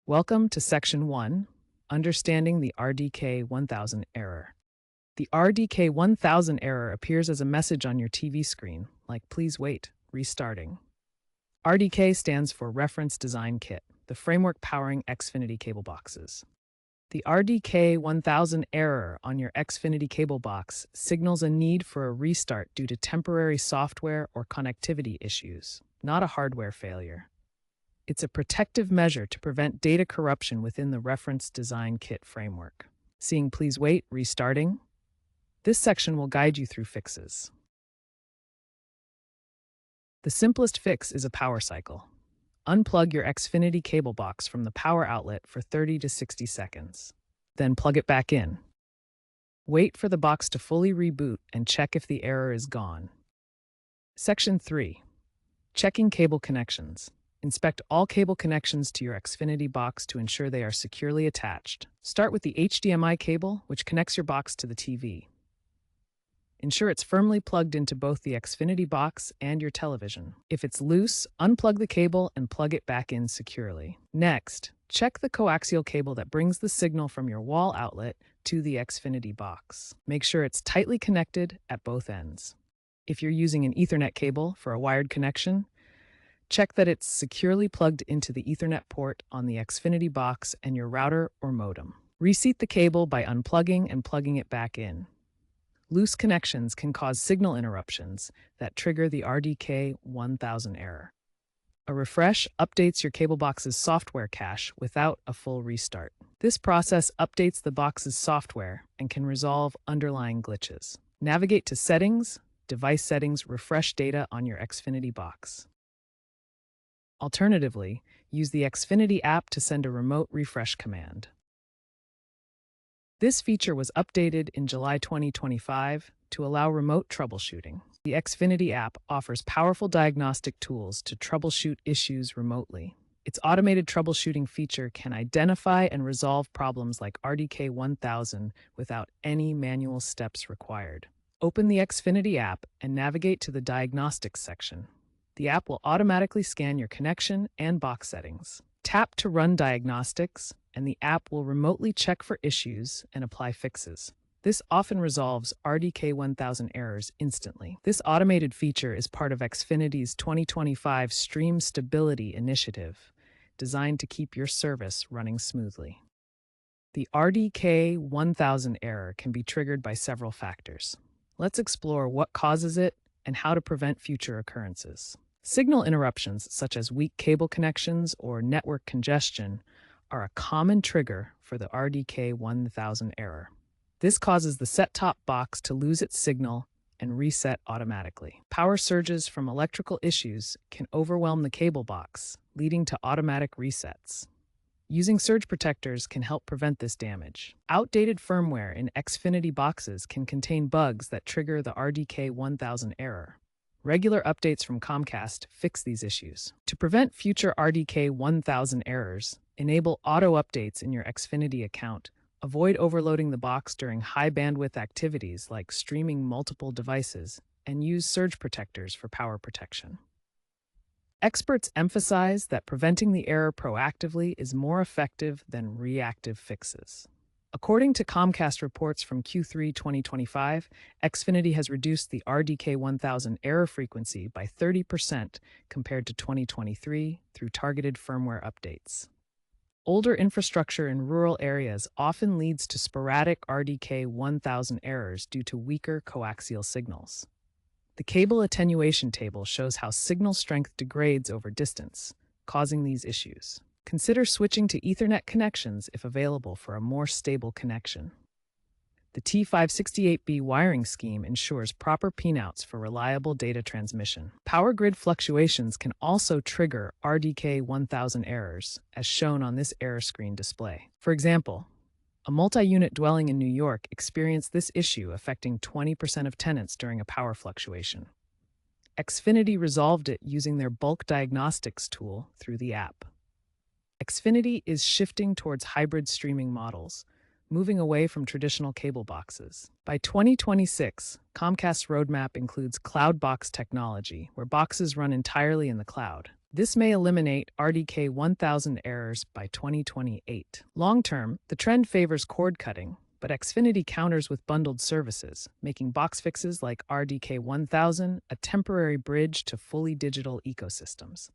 Welcome to Section 1, Understanding the RDK-1000 Error. The RDK-1000 error appears as a message on your TV screen, like "Please wait, restarting." RDK stands for Reference Design Kit, the framework powering Xfinity cable boxes. The RDK-1000 error on your Xfinity cable box signals a need for a restart due to temporary software or connectivity issues, not a hardware failure. It's a protective measure to prevent data corruption within the Reference Design Kit framework. Seeing "Please wait, restarting"? This section will guide you through fixes. The simplest fix is a power cycle. Unplug your Xfinity cable box from the power outlet for 30 to 60 seconds. Then plug it back in. Wait for the box to fully reboot and check if the error is gone. Section 3. Checking cable connections. Inspect all cable connections to your Xfinity box to ensure they are securely attached. Start with the HDMI cable, which connects your box to the TV. Ensure it's firmly plugged into both the Xfinity box and your television. If it's loose, unplug the cable and plug it back in securely. Next, check the coaxial cable that brings the signal from your wall outlet to the Xfinity box. Make sure it's tightly connected at both ends. If you're using an Ethernet cable for a wired connection, check that it's securely plugged into the Ethernet port on the Xfinity box and your router or modem. Reseat the cable by unplugging and plugging it back in. Loose connections can cause signal interruptions that trigger the RDK-1000 error. A refresh updates your cable box's software cache without a full restart. This process updates the box's software and can resolve underlying glitches. Navigate to Settings, Device Settings, refresh data on your Xfinity box. Alternatively, use the Xfinity app to send a remote refresh command. This feature was updated in July 2025 to allow remote troubleshooting. The Xfinity app offers powerful diagnostic tools to troubleshoot issues remotely. Its automated troubleshooting feature can identify and resolve problems like RDK-1000 without any manual steps required. Open the Xfinity app and navigate to the Diagnostics section. The app will automatically scan your connection and box settings. Tap to run diagnostics, and the app will remotely check for issues and apply fixes. This often resolves RDK-1000 errors instantly. This automated feature is part of Xfinity's 2025 Stream Stability Initiative, designed to keep your service running smoothly. The RDK-1000 error can be triggered by several factors. Let's explore what causes it and how to prevent future occurrences. Signal interruptions, such as weak cable connections or network congestion, are a common trigger for the RDK-1000 error. This causes the set-top box to lose its signal and reset automatically. Power surges from electrical issues can overwhelm the cable box, leading to automatic resets. Using surge protectors can help prevent this damage. Outdated firmware in Xfinity boxes can contain bugs that trigger the RDK-1000 error. Regular updates from Comcast fix these issues. To prevent future RDK-1000 errors, enable auto updates in your Xfinity account. Avoid overloading the box during high-bandwidth activities like streaming multiple devices, and use surge protectors for power protection. Experts emphasize that preventing the error proactively is more effective than reactive fixes. According to Comcast reports from Q3 2025, Xfinity has reduced the RDK-1000 error frequency by 30% compared to 2023 through targeted firmware updates. Older infrastructure in rural areas often leads to sporadic RDK-1000 errors due to weaker coaxial signals. The cable attenuation table shows how signal strength degrades over distance, causing these issues. Consider switching to Ethernet connections if available for a more stable connection. The T568B wiring scheme ensures proper pinouts for reliable data transmission. Power grid fluctuations can also trigger RDK-1000 errors, as shown on this error screen display. For example, a multi-unit dwelling in New York experienced this issue, affecting 20% of tenants during a power fluctuation. Xfinity resolved it using their bulk diagnostics tool through the app. Xfinity is shifting towards hybrid streaming models, moving away from traditional cable boxes. By 2026, Comcast's roadmap includes cloud box technology, where boxes run entirely in the cloud. This may eliminate RDK-1000 errors by 2028. Long-term, the trend favors cord cutting, but Xfinity counters with bundled services, making box fixes like RDK-1000 a temporary bridge to fully digital ecosystems.